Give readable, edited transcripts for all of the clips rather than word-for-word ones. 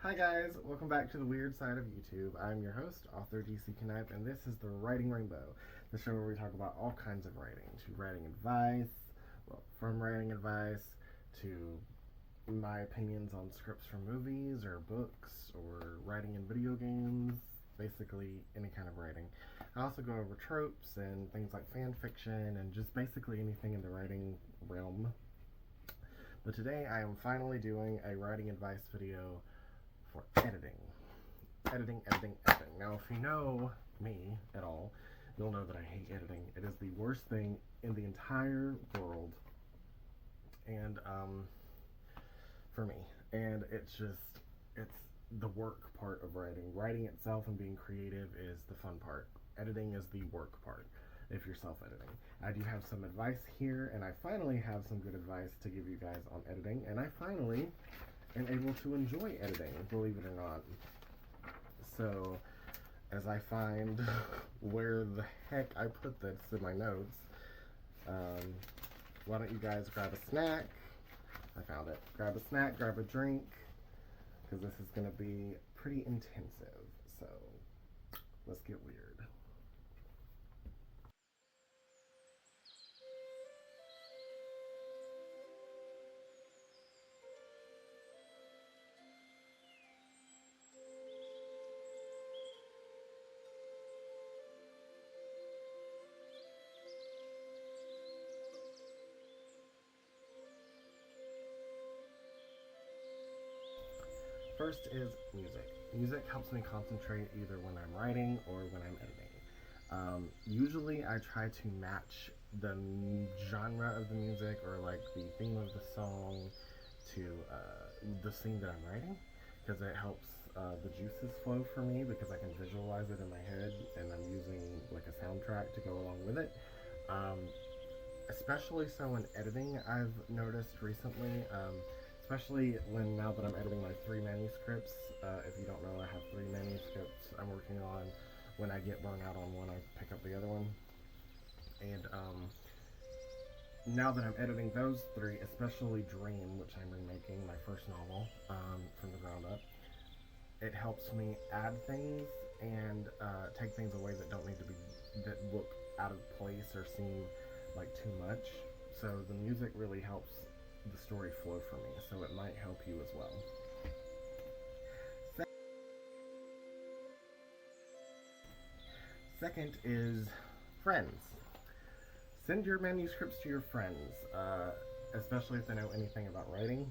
Hi guys, welcome back to the weird side of YouTube. I'm your host, author DC Knipe, and this is the Writing Rainbow, the show where we talk about all kinds of writing, to writing advice, from writing advice to my opinions on scripts for movies or books or writing in video games, basically any kind of writing. I also go over tropes and things like fan fiction and just basically anything in the writing realm. But today I am finally doing a writing advice video for editing. Editing. Now, if you know me at all, you'll know that I hate editing. It is the worst thing in the entire world. And, for me. And it's the work part of writing. Writing itself and being creative is the fun part. Editing is the work part if you're self-editing. I do have some advice here, and I finally have some good advice to give you guys on editing, and I finally am able to enjoy editing, believe it or not. So, as I find where the heck I put this in my notes, why don't you guys grab a snack? I found it. Grab a snack, grab a drink, because this is going to be pretty intensive. So, let's get weird. First is music. Music helps me concentrate either when I'm writing or when I'm editing. Usually I try to match the genre of the music or like the theme of the song to the scene that I'm writing, because it helps the juices flow for me because I can visualize it in my head and I'm using like a soundtrack to go along with it. Especially so in editing, I've noticed recently, especially now that I'm editing my 3 manuscripts. If you don't know, I have 3 manuscripts I'm working on. When I get burnt out on one, I pick up the other one. And now that I'm editing those 3, especially Dream, which I'm remaking, my first novel, from the ground up, it helps me add things and take things away that don't need to be, that look out of place or seem like too much. So the music really helps the story flow for me, so it might help you as well. Second is friends. Send your manuscripts to your friends, especially if they know anything about writing.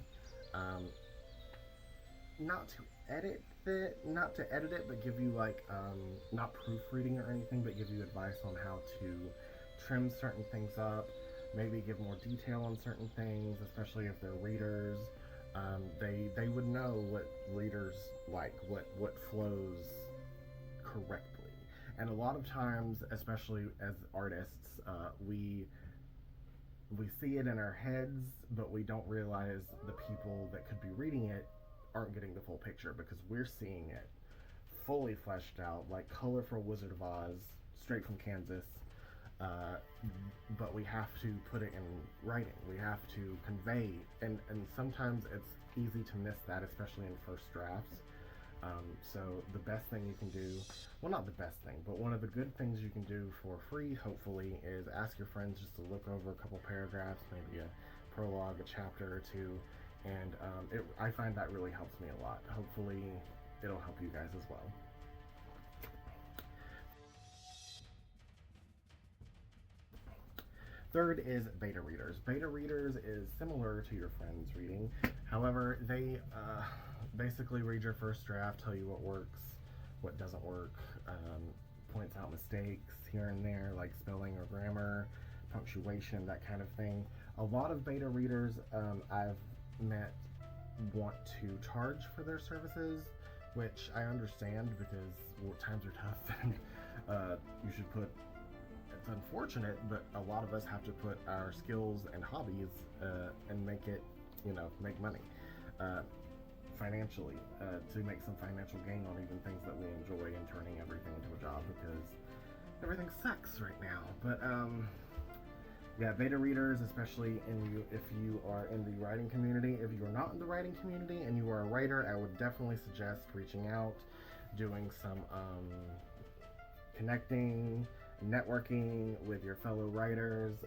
Not to edit it, but give you like, not proofreading or anything, but give you advice on how to trim certain things up, maybe give more detail on certain things, especially if they're readers. They would know what readers like, what flows correctly. And a lot of times, especially as artists, we see it in our heads, but we don't realize the people that could be reading it aren't getting the full picture, because we're seeing it fully fleshed out, like colorful Wizard of Oz, straight from Kansas. But we have to put it in writing. We have to convey, and sometimes it's easy to miss that, especially in first drafts. So the best thing you can do, well, not the best thing, but one of the good things you can do for free, hopefully, is ask your friends just to look over a couple paragraphs, maybe a prologue, a chapter or two, and I find that really helps me a lot. Hopefully it'll help you guys as well. Third is beta readers. Beta readers is similar to your friends reading. However, they basically read your first draft, tell you what works, what doesn't work, points out mistakes here and there, like spelling or grammar, punctuation, that kind of thing. A lot of beta readers I've met want to charge for their services, which I understand because times are tough and you should put, it's unfortunate, but a lot of us have to put our skills and hobbies and make it, make money financially, to make some financial gain on even things that we enjoy, and turning everything into a job, because everything sucks right now. But Yeah, beta readers, especially if you are in the writing community. If you are not in the writing community and you are a writer, I would definitely suggest reaching out, doing some connecting, networking with your fellow writers.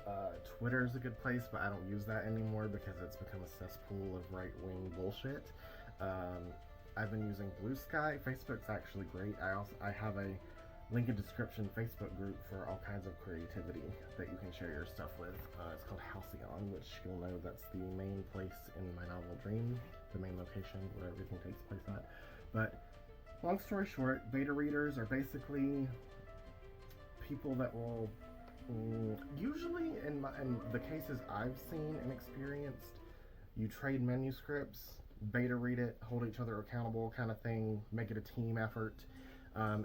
Twitter is a good place, but I don't use that anymore because it's become a cesspool of right-wing bullshit. I've been using Blue Sky. Facebook's actually great. I have a link in description Facebook group for all kinds of creativity that you can share your stuff with. It's called Halcyon, which you'll know that's the main place in my novel Dream, the main location where everything takes place at. But long story short, beta readers are basically people that will, usually in the cases I've seen and experienced, you trade manuscripts, beta read it, hold each other accountable kind of thing, make it a team effort.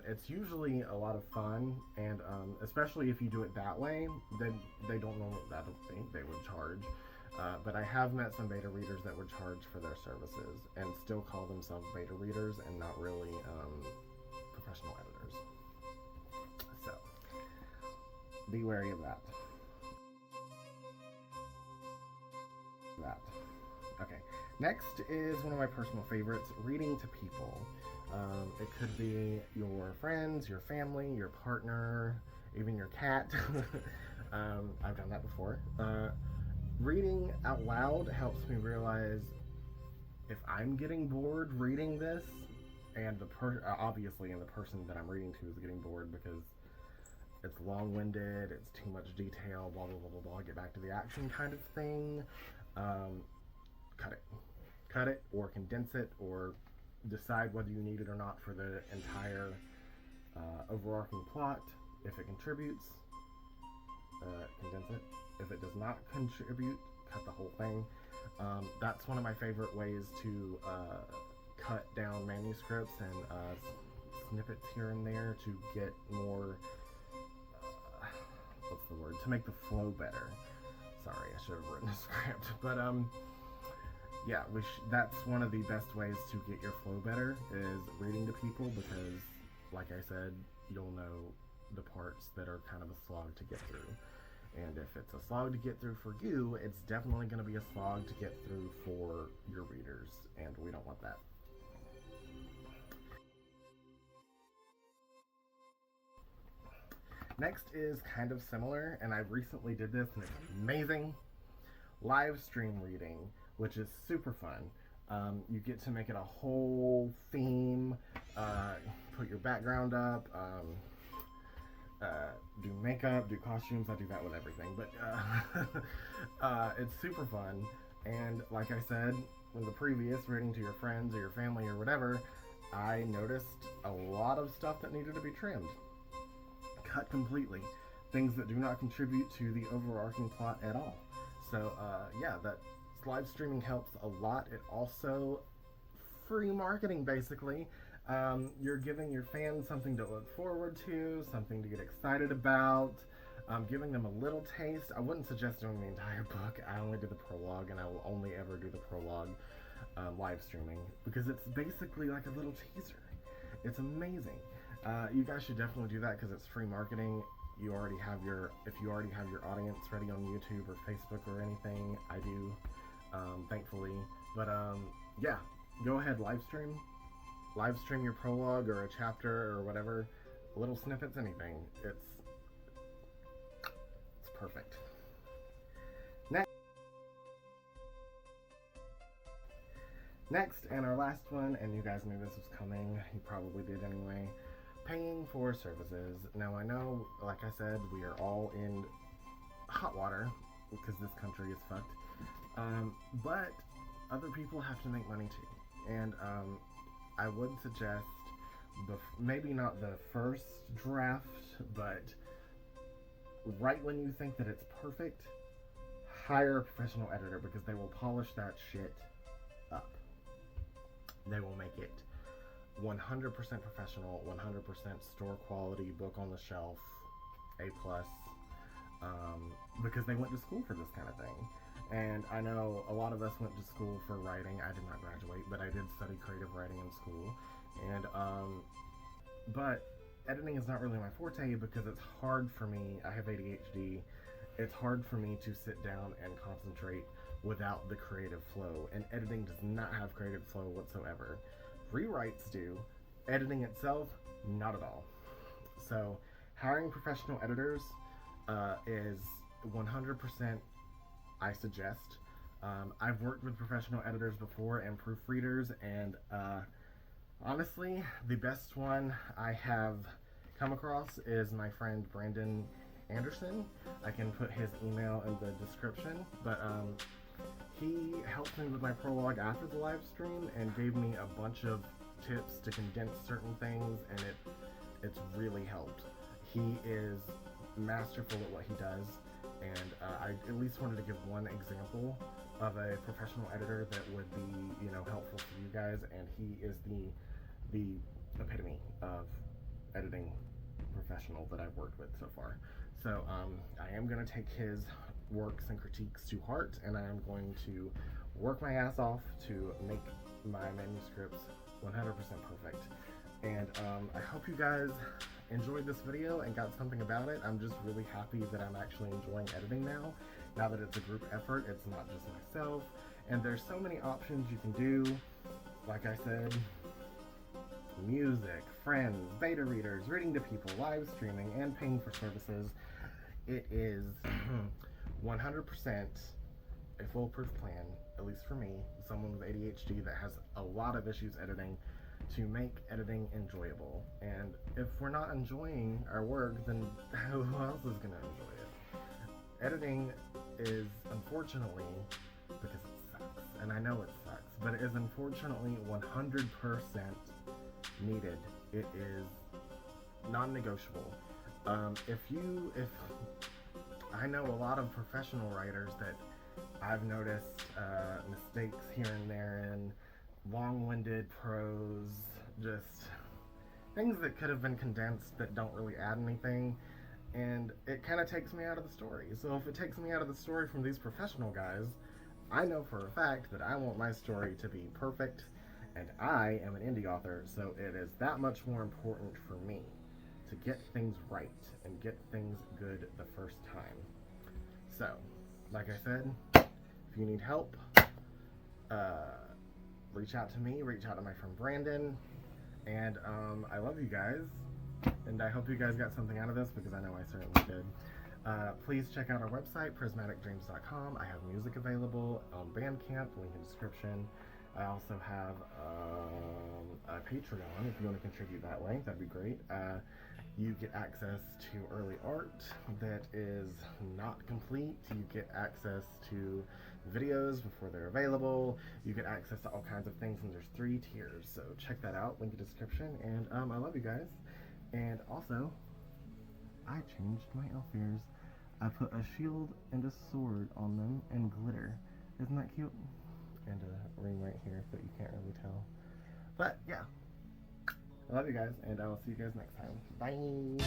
It's usually a lot of fun, and especially if you do it that way, then they don't know. I don't think they would charge. But I have met some beta readers that would charge for their services and still call themselves beta readers and not really professional editors. So be wary of that. Okay. Next is one of my personal favorites, reading to people. It could be your friends, your family, your partner, even your cat. I've done that before. Reading out loud helps me realize if I'm getting bored reading this, and obviously, and the person that I'm reading to is getting bored because it's long-winded, it's too much detail, blah blah blah blah blah. Get back to the action kind of thing. Cut it, or condense it, or decide whether you need it or not for the entire overarching plot. If it contributes, condense it. If it does not contribute, cut the whole thing. That's one of my favorite ways to cut down manuscripts and snippets here and there to get more, what's the word? To make the flow better. Sorry, I should have written a script. But yeah, that's one of the best ways to get your flow better is reading to people because, like I said, you'll know the parts that are kind of a slog to get through. And if it's a slog to get through for you, it's definitely going to be a slog to get through for your readers, and we don't want that. Next is kind of similar, and I recently did this, and it's amazing. Live stream reading, which is super fun. You get to make it a whole theme, put your background up, do makeup, do costumes. I do that with everything, but it's super fun. And like I said in the previous, reading to your friends or your family or whatever, I noticed a lot of stuff that needed to be trimmed, cut completely, things that do not contribute to the overarching plot at all. So yeah, that live streaming helps a lot. It also free marketing basically. You're giving your fans something to look forward to, something to get excited about, giving them a little taste. I wouldn't suggest doing the entire book. I only did the prologue, and I will only ever do the prologue live streaming because it's basically like a little teaser. It's amazing. You guys should definitely do that because it's free marketing. If you already have your audience ready on YouTube or Facebook or anything, I do, thankfully. But yeah, go ahead, live stream your prologue or a chapter or whatever, little snippets, anything. It's perfect. Next, and our last one, and you guys knew this was coming, you probably did anyway, paying for services. Now I know, like I said, we are all in hot water because this country is fucked, but other people have to make money too, and I would suggest, maybe not the first draft, but right when you think that it's perfect, hire a professional editor because they will polish that shit up. They will make it 100% professional, 100% store quality, book on the shelf, A+, because they went to school for this kind of thing. And I know a lot of us went to school for writing. I did not graduate, but I did study creative writing in school. And but editing is not really my forte because it's hard for me. I have ADHD, it's hard for me to sit down and concentrate without the creative flow, and editing does not have creative flow whatsoever. Rewrites do, editing itself, not at all. So hiring professional editors is 100% I suggest. I've worked with professional editors before and proofreaders, and honestly, the best one I have come across is my friend Brandon Anderson. I can put his email in the description, but he helped me with my prologue after the live stream and gave me a bunch of tips to condense certain things, and it's really helped. He is masterful at what he does, and I at least wanted to give one example of a professional editor that would be, helpful for you guys, and he is the epitome of editing professional that I've worked with so far. So I am going to take his works and critiques to heart, and I am going to work my ass off to make my manuscripts 100% perfect. And I hope you guys enjoyed this video and got something about it. I'm just really happy that I'm actually enjoying editing now that it's a group effort. It's not just myself, and there's so many options you can do. Like I said, music, friends, beta readers, reading to people, live streaming, and paying for services. It is 100% a foolproof plan, at least for me, someone with ADHD that has a lot of issues editing, to make editing enjoyable. And if we're not enjoying our work, then who else is going to enjoy it? Editing is, unfortunately, because it sucks, and I know it sucks, but it is unfortunately 100% needed. It is non-negotiable. If I know a lot of professional writers that I've noticed mistakes here and there in long-winded prose, just things that could have been condensed that don't really add anything, and it kind of takes me out of the story. So if it takes me out of the story from these professional guys, I know for a fact that I want my story to be perfect, and I am an indie author, so it is that much more important for me to get things right and get things good the first time. So, like I said, if you need help, reach out to me, reach out to my friend Brandon, and I love you guys, and I hope you guys got something out of this, because I know I certainly did. Please check out our website, prismaticdreams.com. I have music available on Bandcamp, link in description. I also have a Patreon if you want to contribute that way. That'd be great. You get access to early art that is not complete. You get access to videos before they're available. You get access to all kinds of things, and there's 3 tiers. So check that out, link in description. And I love you guys. And also, I changed my elf ears. I put a shield and a sword on them and glitter. Isn't that cute? And a ring right here, but you can't really tell. But yeah, I love you guys, and I will see you guys next time. Bye.